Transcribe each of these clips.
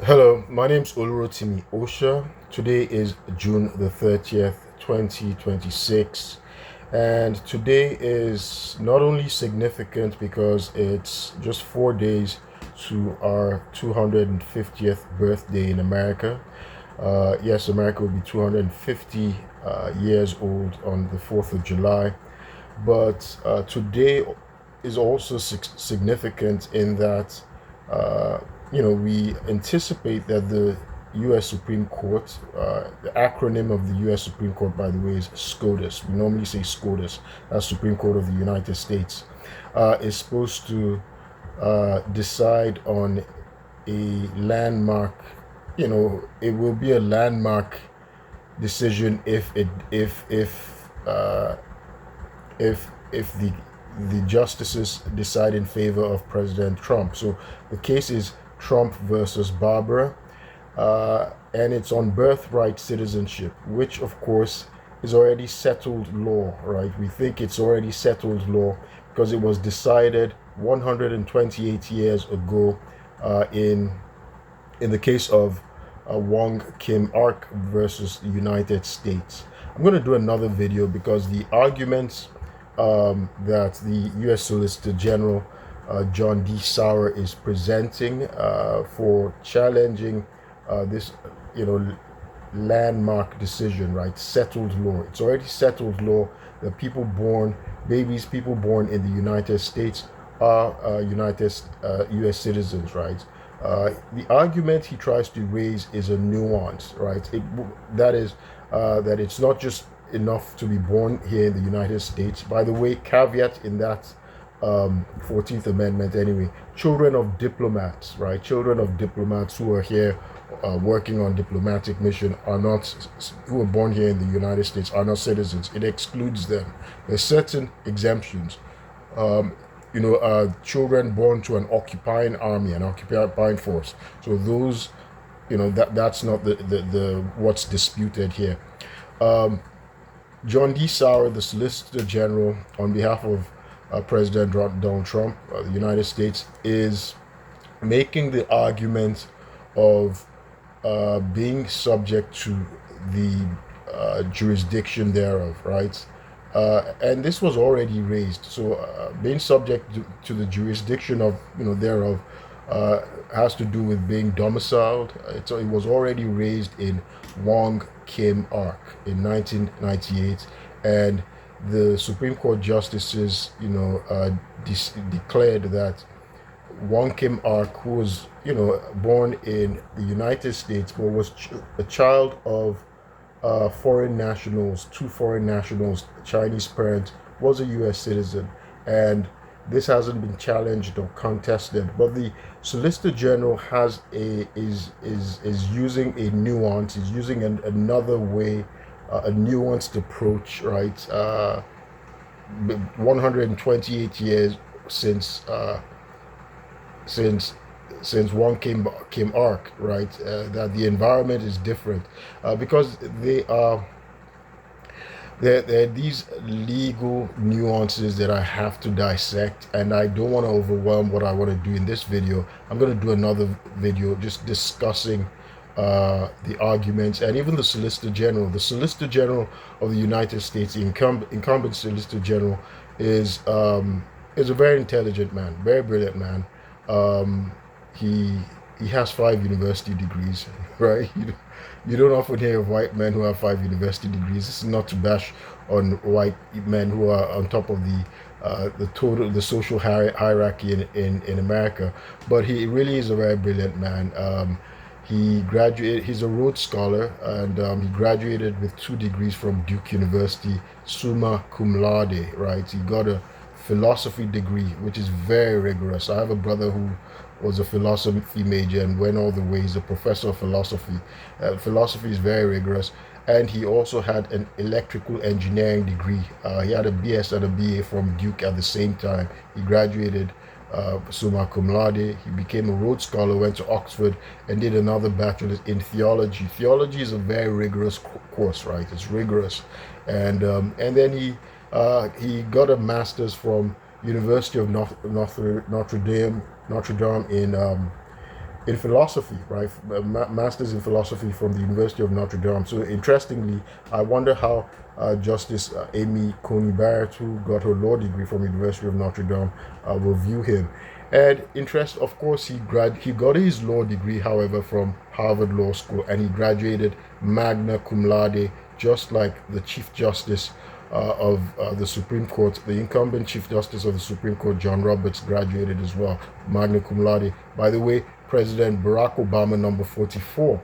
Hello, my name's Olurotimi Osha. Today is June the 30th, 2026. And today is not only significant because it's just 4 days to our 250th birthday in America. Yes, America will be 250 years old on the 4th of July. But today is also significant in that, uh, we anticipate that the U.S. Supreme Court, the acronym of the U.S. Supreme Court, by the way, is SCOTUS. We normally say SCOTUS, that's Supreme Court of the United States, is supposed to decide on a landmark. It will be a landmark decision if the justices decide in favor of President Trump. So the case is Trump versus Barbara, and it's on birthright citizenship, which of course is already settled law, right? We think it's already settled law because it was decided 128 years ago in the case of Wong Kim Ark versus the United States. I'm going to do another video because the arguments that the U.S. Solicitor General John D. Sauer is presenting for challenging this, landmark decision, right? Settled law. It's already settled law that people born in the United States are U.S. citizens, right? The argument he tries to raise is a nuance, right? That is that it's not just enough to be born here in the United States. By the way, caveat in that 14th Amendment anyway, children of diplomats, right? Children of diplomats who are here working on diplomatic mission who are born here in the United States are not citizens. It excludes them. There's certain exemptions. Children born to an occupying army, an occupying force. So those, that's not the what's disputed here. John D. Sauer, the Solicitor General, on behalf of President Donald Trump, the United States, is making the argument of being subject to the jurisdiction thereof, right? And this was already raised. So being subject to the jurisdiction of thereof has to do with being domiciled. It was already raised in Wong Kim Ark in 1998, and the Supreme Court justices, declared that Wong Kim Ark, who was, born in the United States, but was a child of foreign nationals, two foreign nationals, Chinese parents, was a U.S. citizen, and this hasn't been challenged or contested. But the Solicitor General is using a nuance, is using another way, a nuanced approach, right? 128 years since since one came arc, right? That the environment is different because there are these legal nuances that I have to dissect, and I don't want to overwhelm what I want to do in this video. I'm going to do another video just discussing the arguments, and even the Solicitor General of the United States, the incumbent Solicitor General, is a very intelligent man, very brilliant man. Um, he he has 5 university degrees, right? You don't often hear of white men who have 5 university degrees. This is not to bash on white men who are on top of the social hierarchy in America, but he really is a very brilliant man. He's a Rhodes Scholar, and he graduated with 2 degrees from Duke University, summa cum laude, right? He got a philosophy degree, which is very rigorous. I have a brother who was a philosophy major and went all the way. He's a professor of philosophy. Philosophy is very rigorous. And he also had an electrical engineering degree. He had a BS and a BA from Duke at the same time. He graduated summa cum laude. He became a Rhodes Scholar, went to Oxford, and did another bachelor's in theology. Theology is a very rigorous course, right? It's rigorous, and then he got a master's from University of Notre Dame in philosophy, right? Master's in philosophy from the University of Notre Dame. So interestingly, I wonder how Justice Amy Coney Barrett, who got her law degree from the University of Notre Dame, will view him. And interest, of course, he got his law degree, however, from Harvard Law School, and he graduated magna cum laude, just like the Chief Justice of the Supreme Court. The incumbent Chief Justice of the Supreme Court, John Roberts, graduated as well, magna cum laude. By the way, President Barack Obama, number 44,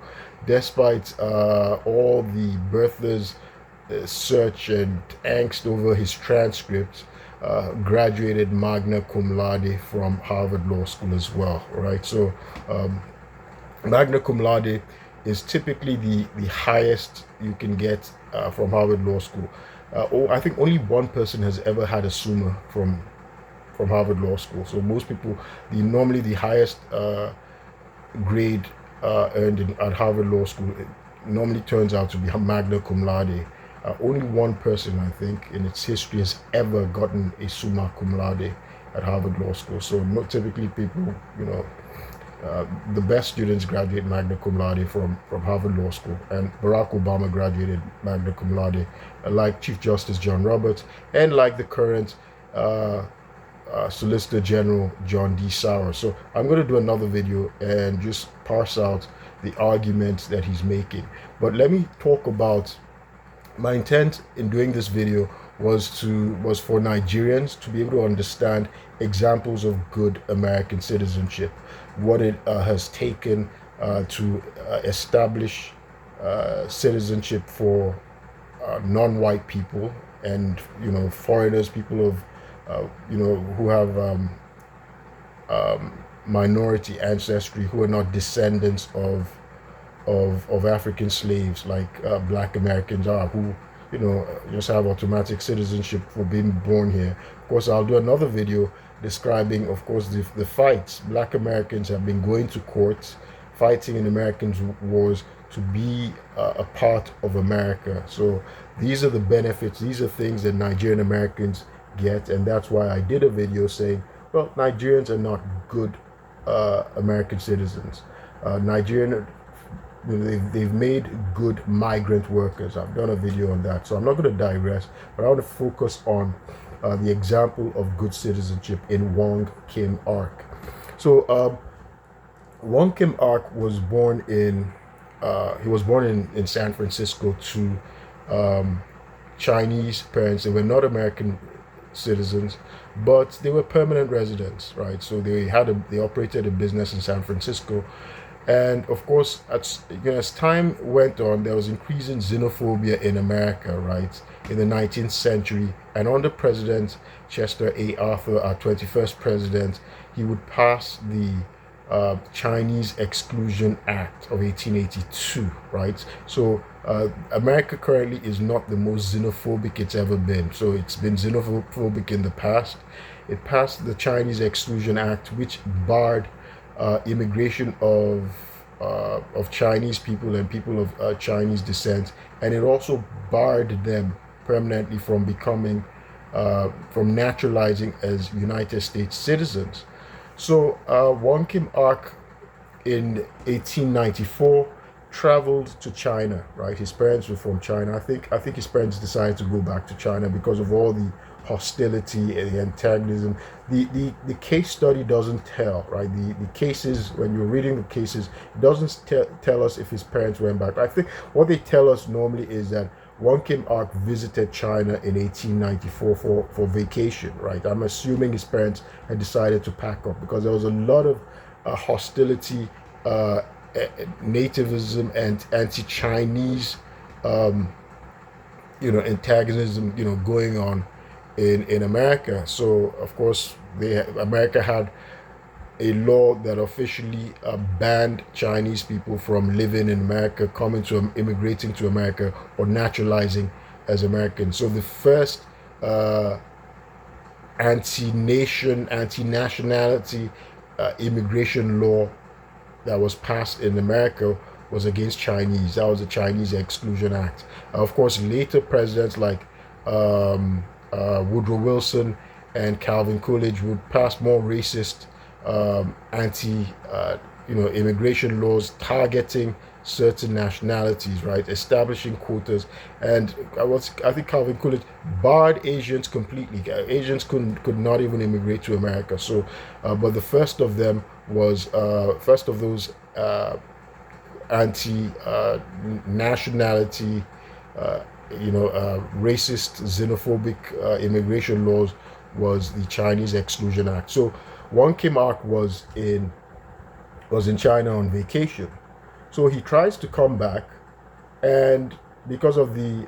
despite all the birthers' search and angst over his transcript, graduated magna cum laude from Harvard Law School as well, right? So magna cum laude is typically the highest you can get from Harvard Law School. I think only one person has ever had a summa from Harvard Law School. So most people, normally the highest grade earned at Harvard Law School, it normally turns out to be magna cum laude. Only one person, I think, in its history has ever gotten a summa cum laude at Harvard Law School. So not typically people, the best students graduate magna cum laude from Harvard Law School, and Barack Obama graduated magna cum laude, like Chief Justice John Roberts, and like the current Solicitor General John D. Sauer. So I'm going to do another video and just parse out the arguments that he's making. But let me talk about my intent in doing this video was for Nigerians to be able to understand examples of good American citizenship, what it has taken to establish citizenship for non-white people and foreigners, people of who have minority ancestry, who are not descendants of African slaves like Black Americans are, who just have automatic citizenship for being born here. Of course, I'll do another video describing, of course, the fights. Black Americans have been going to court, fighting in American wars to be a part of America. So these are the benefits, these are things that Nigerian Americans get, and that's why I did a video saying, well, Nigerians are not good American citizens. They've made good migrant workers. I've done a video on that, so I'm not going to digress, but I want to focus on the example of good citizenship in Wong Kim Ark. So Wong Kim Ark was born in San Francisco to Chinese parents. They were not American citizens, but they were permanent residents, right? So they operated a business in San Francisco. And of course, as time went on, there was increasing xenophobia in America, right, in the 19th century. And under President Chester A. Arthur, our 21st president, he would pass the Chinese Exclusion Act of 1882, right? So America currently is not the most xenophobic it's ever been. So it's been xenophobic in the past. It passed the Chinese Exclusion Act, which barred immigration of Chinese people and people of Chinese descent, and it also barred them permanently from becoming, from naturalizing as United States citizens. So Wong Kim Ark in 1894 traveled to China, right? His parents were from China. I think his parents decided to go back to China because of all the hostility and the antagonism. The case study doesn't tell, right? The cases, when you're reading the cases, it doesn't tell us if his parents went back. I think what they tell us normally is that Wong Kim Ark visited China in 1894 for vacation, right? I'm assuming his parents had decided to pack up because there was a lot of hostility, nativism, and anti-Chinese, antagonism, going on in America. So of course America had a law that officially banned Chinese people from living in America, immigrating to America, or naturalizing as Americans. So the first anti-nation, anti-nationality immigration law that was passed in America was against Chinese. That was the Chinese Exclusion Act. Of course, later presidents like Woodrow Wilson and Calvin Coolidge would pass more racist, immigration laws targeting certain nationalities, right? Establishing quotas, and I think Calvin Coolidge barred Asians completely. Asians could not even immigrate to America. So, but the first of them was first of those anti-nationality, racist, xenophobic immigration laws was the Chinese Exclusion Act. So, Wong Kim Ark was in China on vacation. So he tries to come back, and because of the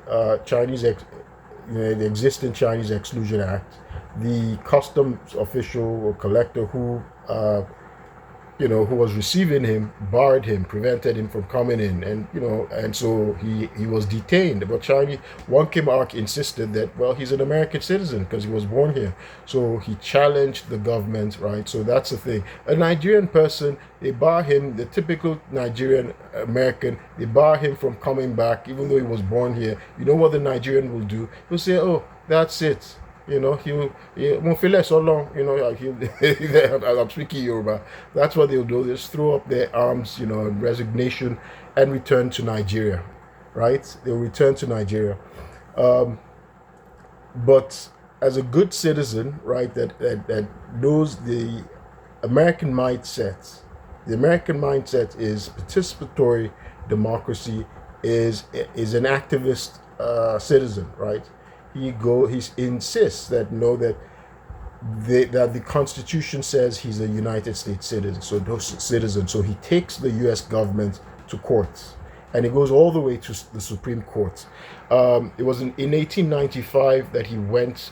the existing Chinese Exclusion Act, the customs official or collector who who was receiving him barred him, prevented him from coming in, and so he was detained. But Wong Kim Ark insisted that, well, he's an American citizen because he was born here. So he challenged the government, right? So that's the thing. A Nigerian person, they bar him, the typical Nigerian American, they bar him from coming back, even though he was born here. You know what the Nigerian will do? He'll say, oh, that's it. He'll feel so long, I'm speaking Yoruba. That's what they'll do. They'll just throw up their arms, in resignation and return to Nigeria, right? They'll return to Nigeria. But as a good citizen, right, that knows the American mindset is participatory democracy, is an activist citizen, right? He insists that that the Constitution says he's a United States citizen. So he takes the U.S. government to court, and it goes all the way to the Supreme Court. It was in 1895 that he went,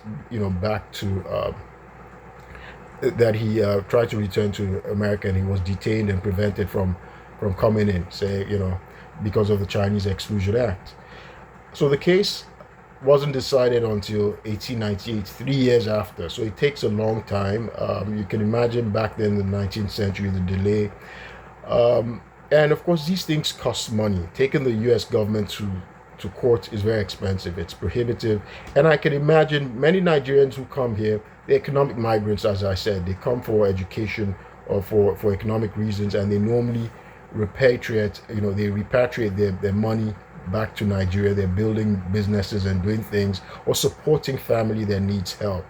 back to that he tried to return to America, and he was detained and prevented from coming in, because of the Chinese Exclusion Act. So the case wasn't decided until 1898, 3 years after. So it takes a long time. You can imagine back then in the 19th century, the delay. And of course, these things cost money. Taking the U.S. government to court is very expensive. It's prohibitive. And I can imagine many Nigerians who come here, they're economic migrants, as I said. They come for education or for economic reasons, and they normally repatriate their money back to Nigeria. They're building businesses and doing things, or supporting family that needs help,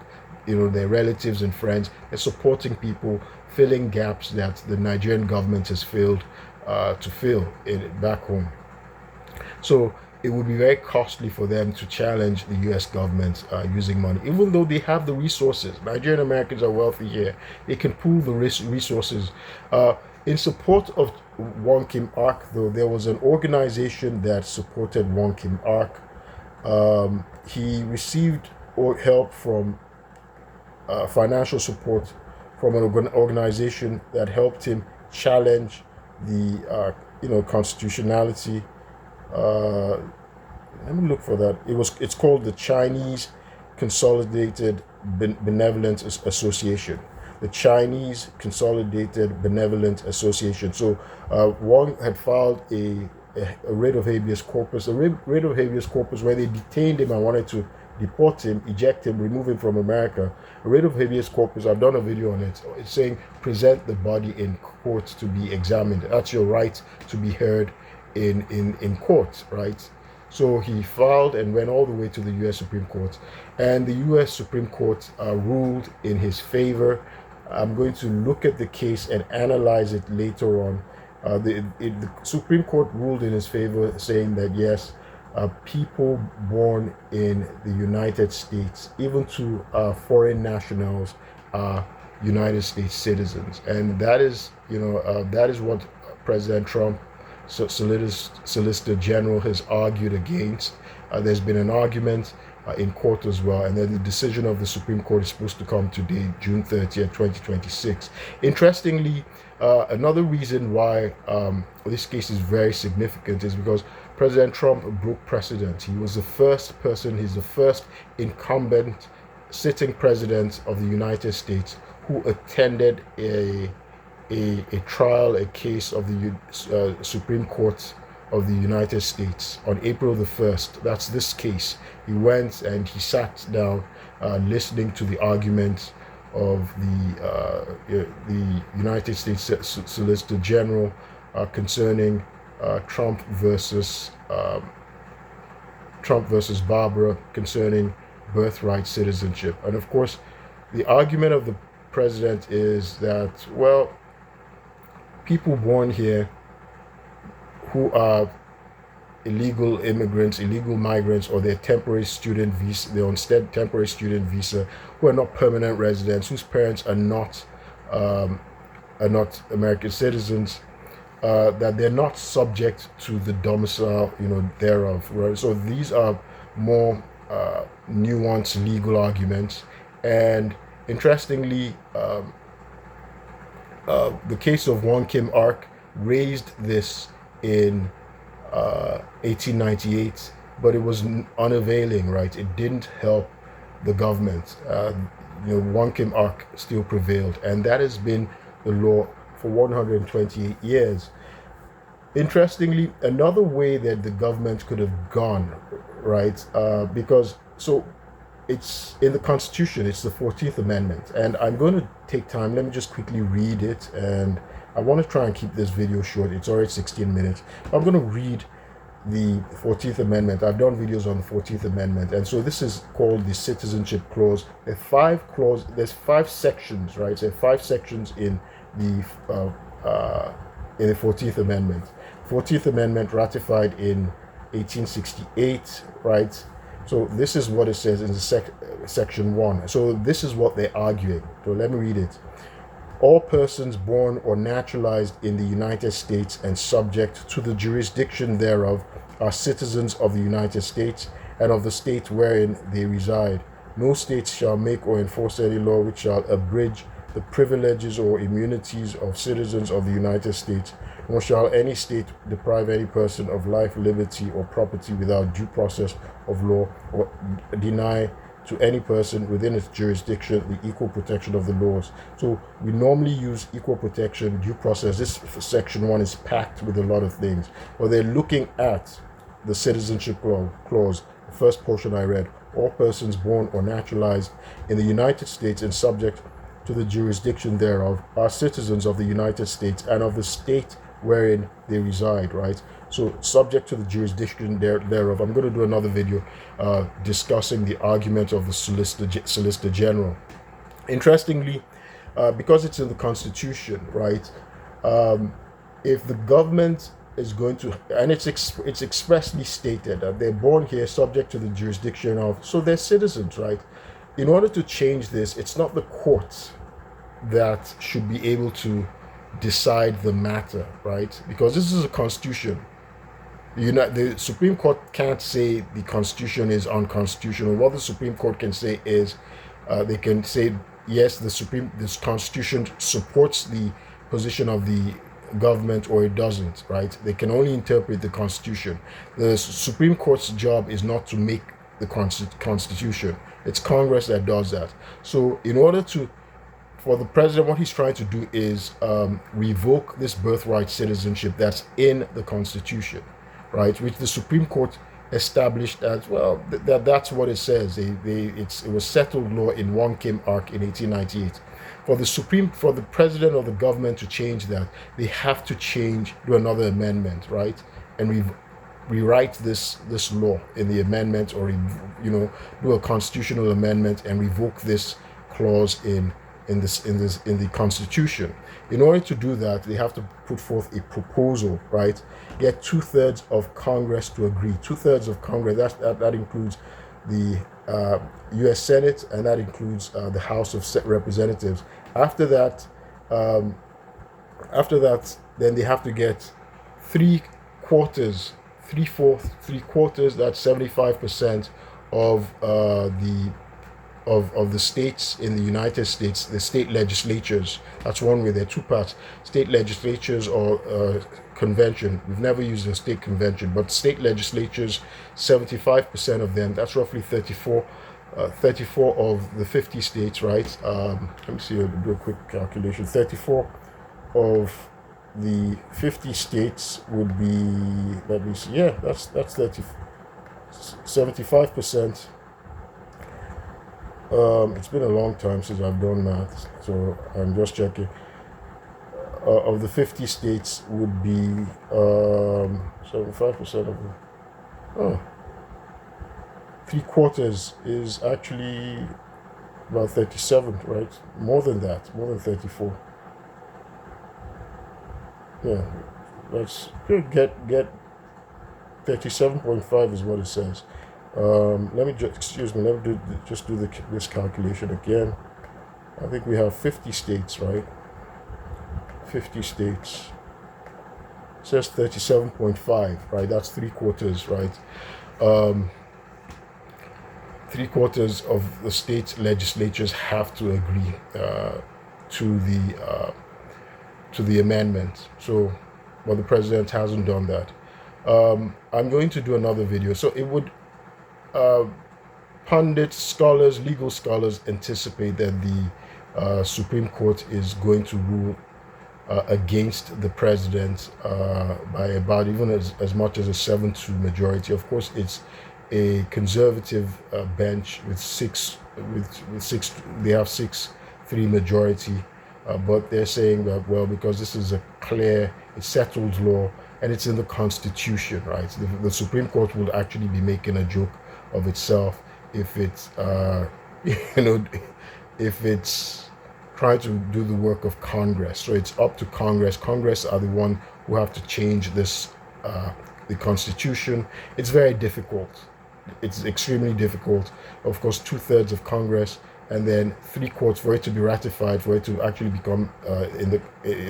their relatives and friends. They're supporting people, filling gaps that the Nigerian government has failed to fill back home. So it would be very costly for them to challenge the U.S. government using money, even though they have the resources. Nigerian Americans are wealthy here. They can pool the resources. In support of Wong Kim Ark, though, there was an organization that supported Wong Kim Ark. He received help from financial support from an organization that helped him challenge the constitutionality. Let me look for that. It's called the Chinese Consolidated Benevolent Association. The Chinese Consolidated Benevolent Association. So Wong had filed a writ of habeas corpus, where they detained him and wanted to deport him, eject him, remove him from America. A writ of habeas corpus, I've done a video on it. It's saying present the body in court to be examined. That's your right to be heard in court, right? So he filed and went all the way to the U.S. Supreme Court, and the U.S. Supreme Court ruled in his favor. I'm going to look at the case and analyze it later on. The Supreme Court ruled in his favor, saying that yes, people born in the United States, even to foreign nationals, are United States citizens, and that is what President Trump, Solicitor General, has argued against. There's been an argument in court as well, and then the decision of the Supreme Court is supposed to come today, June 30th, 2026. Interestingly, another reason why this case is very significant is because President Trump broke precedent. He's the first incumbent sitting president of the United States who attended a trial, a case of the Supreme Court of the United States on April the 1st. That's this case. He went and he sat down listening to the arguments of the United States Solicitor General concerning Trump versus Barbara concerning birthright citizenship. And of course, the argument of the president is that, well, people born here who are illegal immigrants, illegal migrants, or they're temporary student visa, they're on temporary student visa, who are not permanent residents, whose parents are not American citizens, that they're not subject to the domicile, thereof. Right? So these are more nuanced legal arguments, and interestingly, the case of Wong Kim Ark raised this in 1898, but it was unavailing, right? It didn't help the government. Wong Kim Ark still prevailed, and that has been the law for 128 years. Interestingly, another way that the government could have gone, right? Because it's in the Constitution, it's the 14th Amendment, and I'm going to take time. Let me just quickly read it, and I want to try and keep this video short. It's already 16 minutes. I'm going to read the 14th Amendment. I've done videos on the 14th Amendment, and so this is called the Citizenship Clause. There's 5 sections, right? There are 5 sections in the 14th Amendment. 14th Amendment ratified in 1868, right? So this is what it says in the section 1. So this is what they're arguing. So let me read it. All persons born or naturalized in the United States and subject to the jurisdiction thereof are citizens of the United States and of the state wherein they reside. No state shall make or enforce any law which shall abridge the privileges or immunities of citizens of the United States, nor shall any state deprive any person of life, liberty, or property without due process of law, or deny to any person within its jurisdiction the equal protection of the laws. So we normally use equal protection, due process. This section 1 is packed with a lot of things. But they're looking at the Citizenship Clause, the first portion I read. All persons born or naturalized in the United States and subject to the jurisdiction thereof are citizens of the United States and of the state wherein they reside, right? So subject to the jurisdiction thereof. I'm going to do another video discussing the argument of the Solicitor General. Interestingly, because it's in the Constitution, right? If the government is going to, and it's expressly stated that they're born here subject to the jurisdiction of, so they're citizens, right? In order to change this, it's not the courts that should be able to decide the matter, right? Because this is a constitution. The Supreme Court can't say the Constitution is unconstitutional. What the Supreme Court can say is they can say, yes, this Constitution supports the position of the government, or it doesn't, right? They can only interpret the Constitution. The Supreme Court's job is not to make the Constitution. It's Congress that does that. So in order for the president, what he's trying to do is revoke this birthright citizenship that's in the Constitution, right? Which the Supreme Court established as well. That's what it says. It was settled law in Wong Kim Ark in 1898. For the president or the government to change that, they have to do another amendment, right? And rewrite this law in the amendment, or do a constitutional amendment and revoke this clause in the Constitution. In order to do that, they have to put forth a proposal, right? Get 2/3 of Congress to agree. 2/3 of Congress. That includes the U.S. Senate, and that includes the House of Representatives. After that, then they have to get 3/4, 3/4. That's 75% of the states in the United States, the state legislatures. That's one way. There are 2 parts: state legislatures or convention. We've never used a state convention, but state legislatures, 75% of them. That's roughly 34 of the 50 states, right? Let me see. I'll do a quick calculation. 34 of the 50 states would be. Let me see. Yeah, that's 75%. It's been a long time since I've done math, so I'm just checking. Of the 50 states would be 75% of them. Oh, three quarters is actually about 37, right? More than that, more than 34. Yeah, let's get 37.5 is what it says. Let me just, excuse me, let me just do this calculation again. I think we have 50 states, right? 50 states. It says 37.5, right? That's three quarters, right? Three quarters of the state legislatures have to agree to the amendment. So, but the president hasn't done that. I'm going to do another video. So it would pundits, scholars, legal scholars anticipate that the Supreme Court is going to rule against the president by about even as much as a 7-2 majority. Of course, it's a conservative bench with six. They have 6-3 majority, but they're saying that, well, because this is a clear, a settled law, and it's in the Constitution, right? The Supreme Court will actually be making a joke of itself if it's if it's trying to do the work of Congress. So it's up to Congress. Congress are the one who have to change this the Constitution. It's very difficult. It's extremely difficult. Of course, 2/3 of Congress, and then 3/4 for it to be ratified, for it to actually become in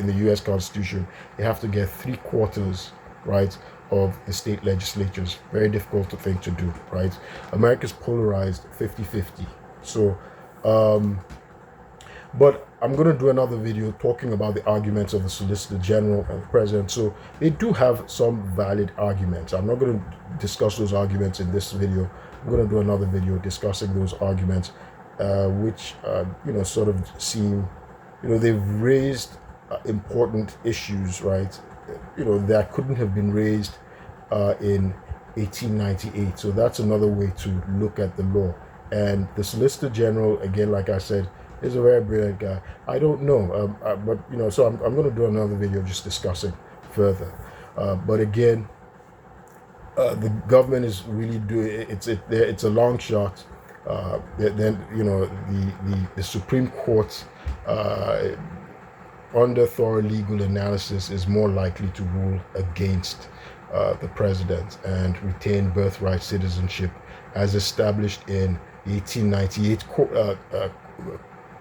the U.S. Constitution. You have to get 3/4, right, of the state legislatures. Very difficult thing to do, right? America's polarized 50-50. So, but I'm going to do another video talking about the arguments of the Solicitor General and the President. So they do have some valid arguments. I'm not going to discuss those arguments in this video. I'm going to do another video discussing those arguments, which, sort of seem, they've raised important issues, right? That couldn't have been raised in 1898. So that's another way to look at the law. And the Solicitor General, again, like I said, is a very brilliant guy. I don't know, but so I'm going to do another video just discussing further. But again, the government is really doing it's a long shot. Then the Supreme Court, under thorough legal analysis, is more likely to rule against the president and retain birthright citizenship as established in the 1898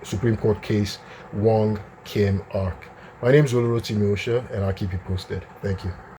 Supreme Court case Wong Kim Ark. My name is Olurotimi Osha, and I'll keep you posted. Thank you.